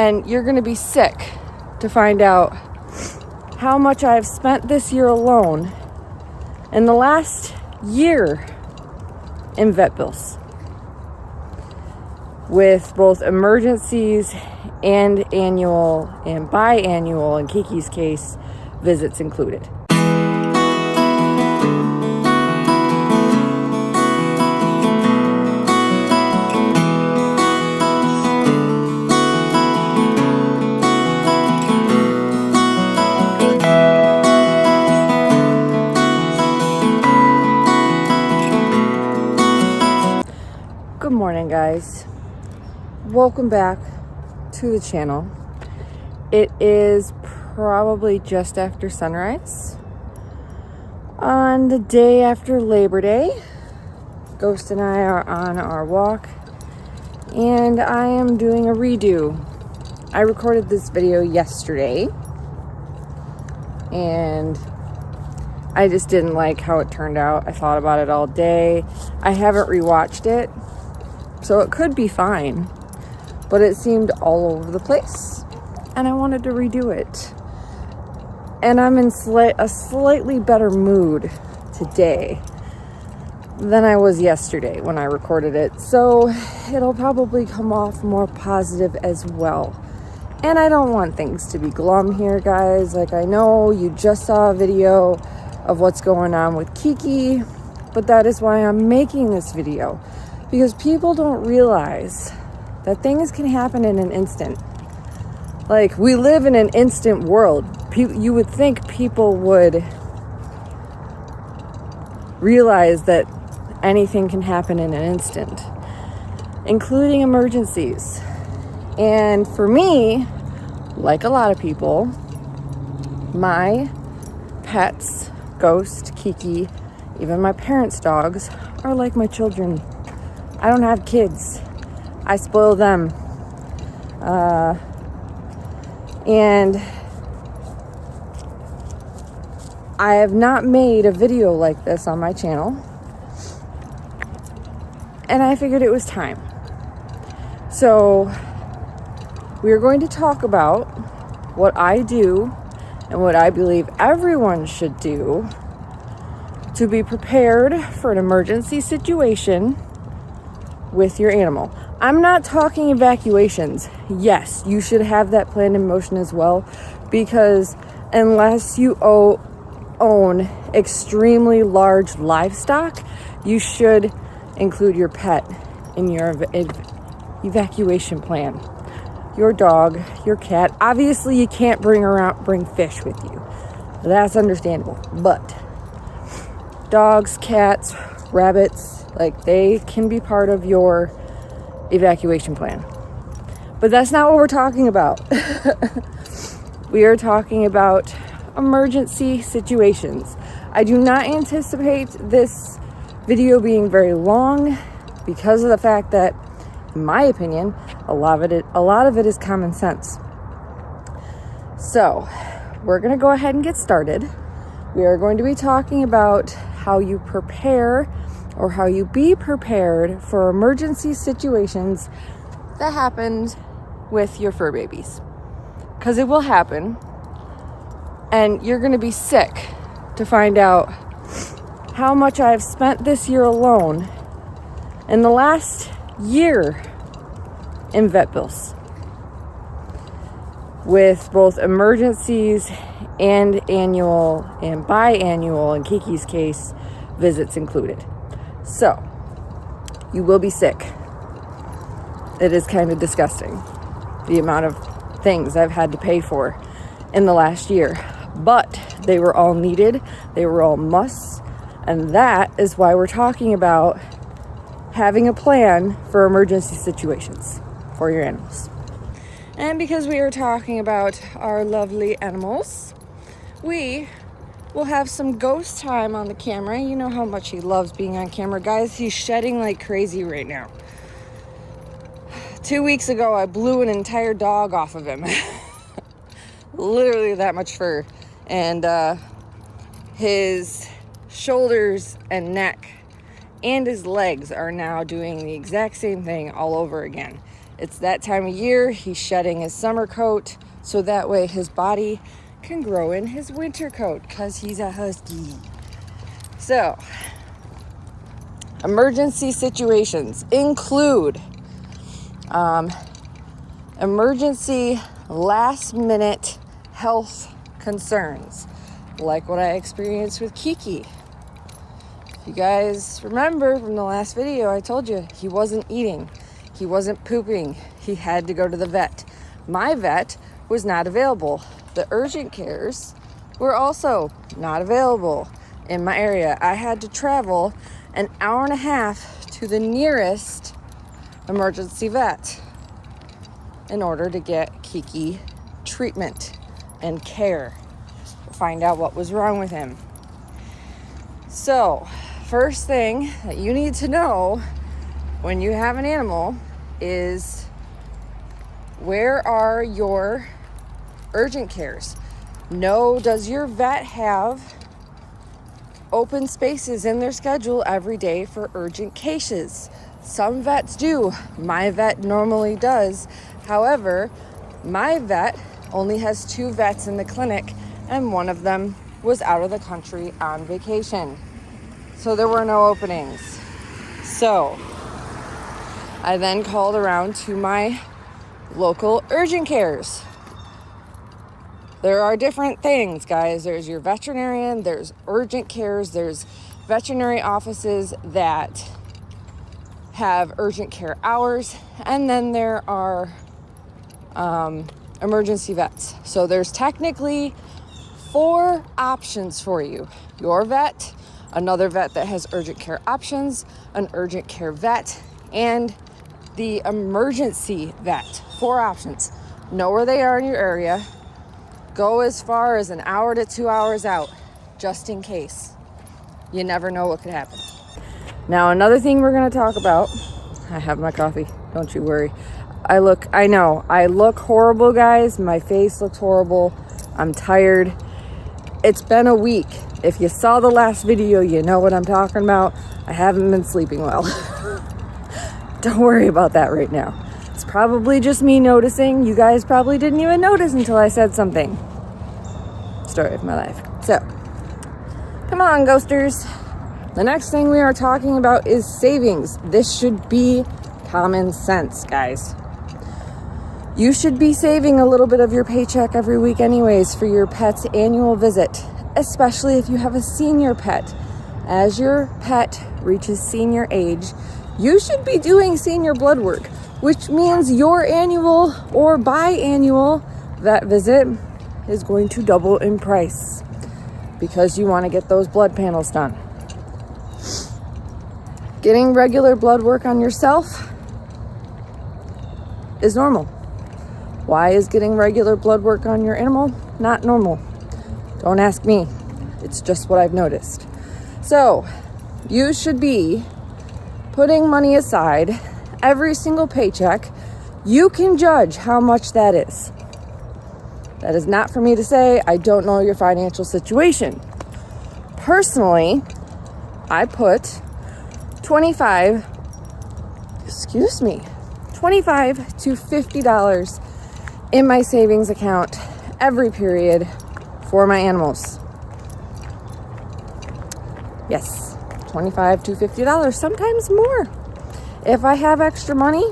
And you're going to be sick to find out how much I've spent this year alone in the last year in vet bills, with both emergencies and annual and biannual, in Kiki's case, visits included. Good morning, guys. Welcome back to the channel. It is probably just after sunrise on the day after Labor Day. Ghost and I are on our walk, and I am doing a redo. I recorded this video yesterday, and I just didn't like how it turned out. I thought about it all day. I haven't rewatched it, so it could be fine, but it seemed all over the place, and I wanted to redo it. And I'm in a slightly better mood today than I was yesterday when I recorded it, so it'll probably come off more positive as well. And I don't want things to be glum here, guys. Like, I know you just saw a video of what's going on with Kiki, but that is why I'm making this video. Because people don't realize that things can happen in an instant. Like, we live in an instant world. You would think people would realize that anything can happen in an instant, including emergencies. And for me, like a lot of people, my pets, Ghost, Kiki, even my parents' dogs, are like my children. I don't have kids. I spoil them. And I have not made a video like this on my channel. And I figured it was time. So we are going to talk about what I do and what I believe everyone should do to be prepared for an emergency situation with your animal. I'm not talking evacuations. Yes, you should have that plan in motion as well, because unless you own extremely large livestock, you should include your pet in your evacuation plan. Your dog, your cat. Obviously, you can't bring fish with you. That's understandable. But dogs, cats, rabbits, like, they can be part of your evacuation plan. But that's not what we're talking about. We are talking about emergency situations. I do not anticipate this video being very long because of the fact that, in my opinion, a lot of it is common sense. So, we're going to go ahead and get started. We are going to be talking about how you prepare, or how you be prepared for emergency situations that happened with your fur babies. Because it will happen, and you're going to be sick to find out how much I've spent this year alone in the last year in vet bills, with both emergencies and annual and biannual, in Kiki's case, visits included. So, you will be sick. It is kind of disgusting, the amount of things I've had to pay for in the last year. But they were all needed. They were all musts. And that is why we're talking about having a plan for emergency situations for your animals. And because we are talking about our lovely animals, we will have some Ghost time on the camera. You know how much he loves being on camera. Guys, he's shedding like crazy right now. 2 weeks ago, I blew an entire dog off of him. Literally that much fur. And his shoulders and neck and his legs are now doing the exact same thing all over again. It's that time of year. He's shedding his summer coat so that way his body can grow in his winter coat because he's a husky. So, emergency situations include emergency last-minute health concerns, like what I experienced with Kiki. If you guys remember from the last video, I told you he wasn't eating, he wasn't pooping, he had to go to the vet. My vet was not available. The urgent cares were also not available in my area. I had to travel an hour and a half to the nearest emergency vet in order to get Kiki treatment and care, find out what was wrong with him. So, first thing that you need to know when you have an animal is, where are your urgent cares? Does your vet have open spaces in their schedule every day for urgent cases? Some vets do. My vet normally does. However, my vet only has 2 vets in the clinic, and one of them was out of the country on vacation. So there were no openings. So I then called around to my local urgent cares. There are different things, guys. There's your veterinarian, there's urgent cares, there's veterinary offices that have urgent care hours, and then there are emergency vets. So there's technically 4 options for you. Your vet, another vet that has urgent care options, an urgent care vet, and the emergency vet. 4 options. Know where they are in your area. Go as far as an hour to 2 hours out, just in case. You never know what could happen. Now, another thing we're going to talk about, I have my coffee, don't you worry. I look horrible, guys. My face looks horrible. I'm tired. It's been a week. If you saw the last video, you know what I'm talking about. I haven't been sleeping well. Don't worry about that right now. It's probably just me noticing. You guys probably didn't even notice until I said something. Story of my life. So, come on, ghosters. The next thing we are talking about is savings. This should be common sense, guys. You should be saving a little bit of your paycheck every week anyways for your pet's annual visit, especially if you have a senior pet. As your pet reaches senior age, you should be doing senior blood work, which means your annual or biannual vet visit is going to double in price because you want to get those blood panels done. Getting regular blood work on yourself is normal. Why is getting regular blood work on your animal not normal? Don't ask me. It's just what I've noticed. So, you should be putting money aside every single paycheck. You can judge how much that is. That is not for me to say. I don't know your financial situation. Personally, I put $25 to $50 in my savings account every period for my animals. Yes, $25 to $50, sometimes more. If I have extra money,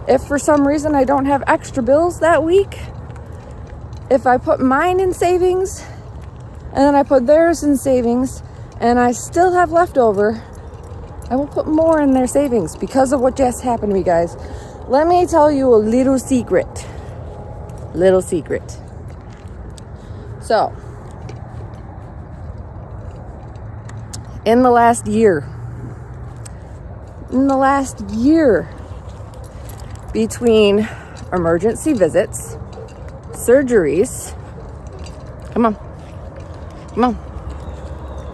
if for some reason I don't have extra bills that week, if I put mine in savings and then I put theirs in savings and I still have leftover, I will put more in their savings because of what just happened to me, guys. Let me tell you a little secret. So, in the last year, between emergency visits, surgeries,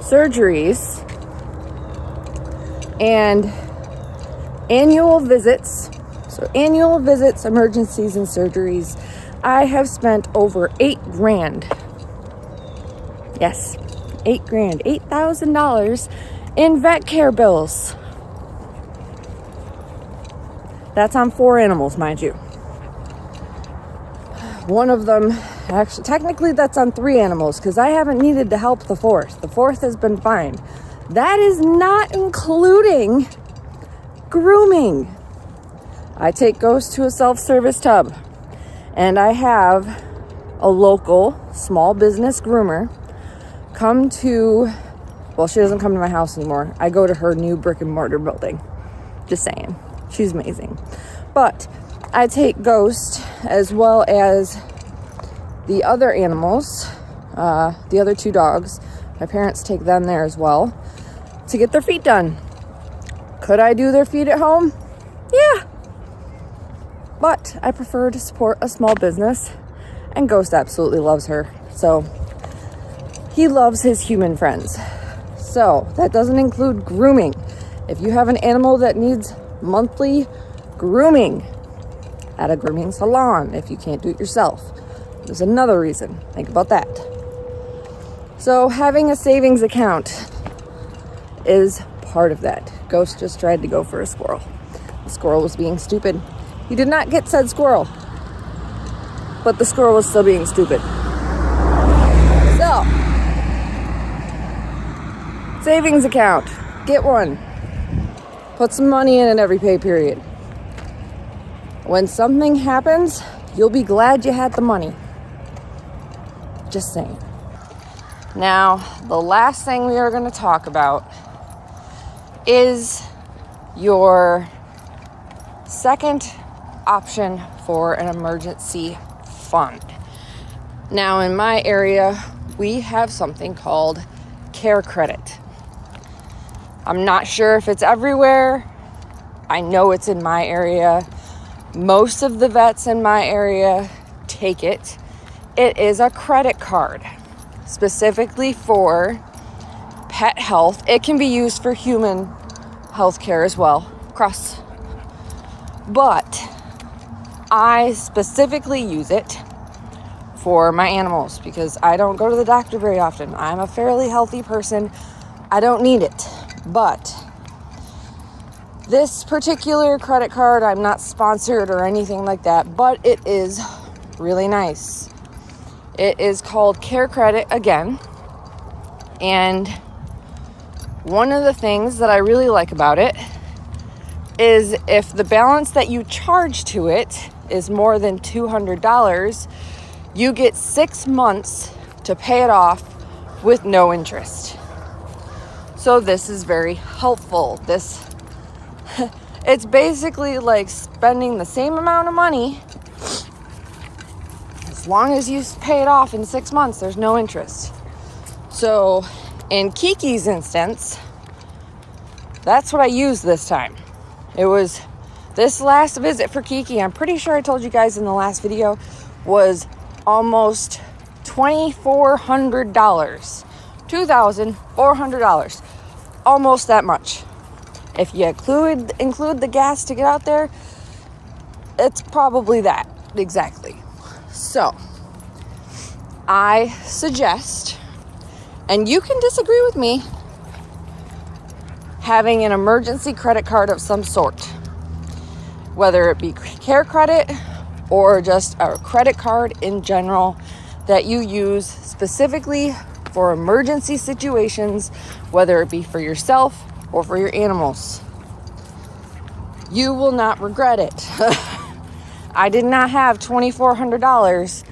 surgeries, and annual visits, emergencies, and surgeries, I have spent over $8,000. Yes, $8,000, $8,000 in vet care bills. That's on 4 animals, mind you. One of them, actually, technically that's on 3 animals because I haven't needed to help the 4th. The 4th has been fine. That is not including grooming. I take Ghost to a self-service tub, and I have a local small business groomer come to, well, she doesn't come to my house anymore. I go to her new brick and mortar building. Just saying. She's amazing. But I take Ghost as well as the other animals, the other 2 dogs. My parents take them there as well to get their feet done. Could I do their feet at home? Yeah. But I prefer to support a small business, and Ghost absolutely loves her. So he loves his human friends. So that doesn't include grooming. If you have an animal that needs monthly grooming at a grooming salon, if you can't do it yourself, there's another reason. Think about that. So having a savings account is part of that. Ghost just tried to go for a squirrel. The squirrel was being stupid. He did not get said squirrel, but the squirrel was still being stupid. So, savings account. Get one. Put some money in it every pay period. When something happens, you'll be glad you had the money. Just saying. Now, the last thing we are going to talk about is your second option for an emergency fund. Now, in my area, we have something called Care Credit. I'm not sure if it's everywhere. I know it's in my area. Most of the vets in my area take it. It is a credit card specifically for pet health. It can be used for human health care as well, but I specifically use it for my animals because I don't go to the doctor very often. I'm a fairly healthy person. I don't need it. But this particular credit card, I'm not sponsored or anything like that, but it is really nice. It is called Care Credit again. And one of the things that I really like about it is if the balance that you charge to it is more than $200, you get 6 months to pay it off with no interest. So this is very helpful. It's basically like spending the same amount of money. As long as you pay it off in 6 months, there's no interest. So in Kiki's instance, that's what I used this time. It was this last visit for Kiki. I'm pretty sure I told you guys in the last video was almost $2,400. $2,400. Almost that much. If you include the gas to get out there, it's probably that exactly. So I suggest, and you can disagree with me, having an emergency credit card of some sort, whether it be Care Credit or just a credit card in general that you use specifically for emergency situations, whether it be for yourself or for your animals. You will not regret it. I did not have $2,400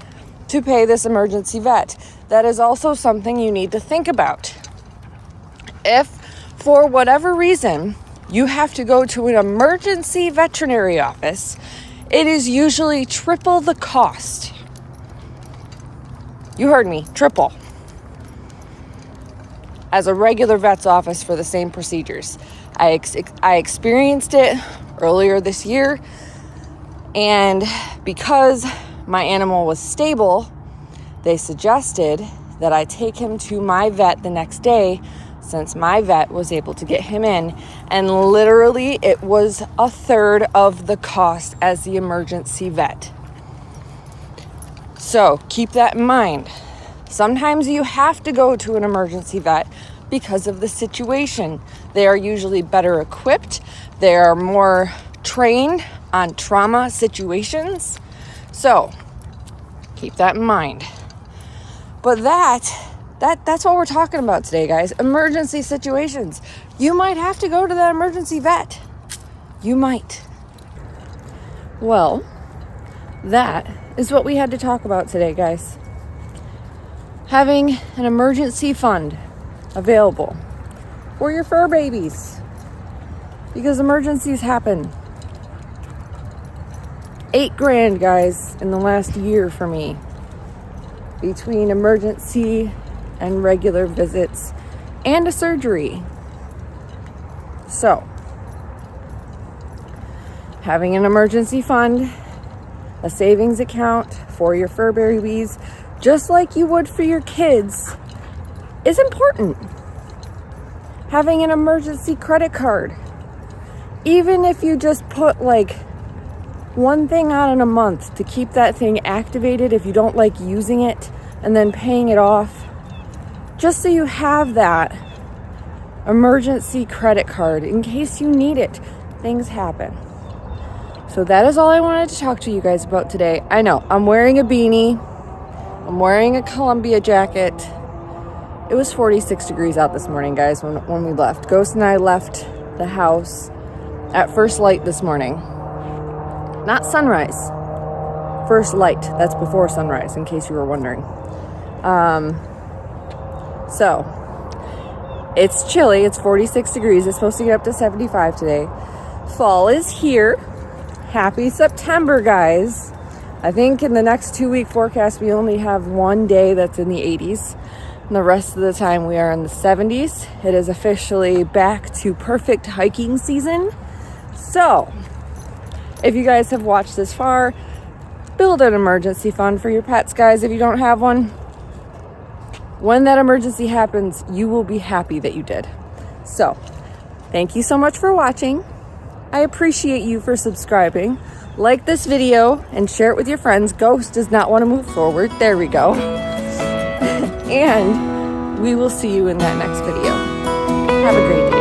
to pay this emergency vet. That is also something you need to think about. If, for whatever reason, you have to go to an emergency veterinary office, it is usually triple the cost. You heard me, triple. As a regular vet's office for the same procedures. I experienced it earlier this year, and because my animal was stable, they suggested that I take him to my vet the next day, since my vet was able to get him in, and literally it was a third of the cost as the emergency vet. So keep that in mind. Sometimes you have to go to an emergency vet because of the situation. They are usually better equipped. They are more trained on trauma situations. So keep that in mind. But that's what we're talking about today, guys. Emergency situations. You might have to go to that emergency vet. You might. Well, that is what we had to talk about today, guys. Having an emergency fund available for your fur babies, because emergencies happen. $8,000, guys, in the last year for me, between emergency and regular visits and a surgery. So, having an emergency fund, a savings account for your fur babies, just like you would for your kids, is important. Having an emergency credit card, even if you just put like one thing on in a month to keep that thing activated if you don't like using it, and then paying it off, just so you have that emergency credit card in case you need it. Things happen. So that is all I wanted to talk to you guys about today. I know, I'm wearing a beanie. I'm wearing a Columbia jacket. It was 46 degrees out this morning, guys, when we left. Ghost and I left the house at first light this morning. Not sunrise. First light. That's before sunrise, in case you were wondering. So, it's chilly. It's 46 degrees. It's supposed to get up to 75 today. Fall is here. Happy September, guys. I think in the next 2-week forecast, we only have one day that's in the 80s. And the rest of the time, we are in the 70s. It is officially back to perfect hiking season. So, if you guys have watched this far, build an emergency fund for your pets, guys, if you don't have one. When that emergency happens, you will be happy that you did. So, thank you so much for watching. I appreciate you for subscribing. Like this video and share it with your friends. Ghost does not want to move forward. There we go. And we will see you in that next video. Have a great day.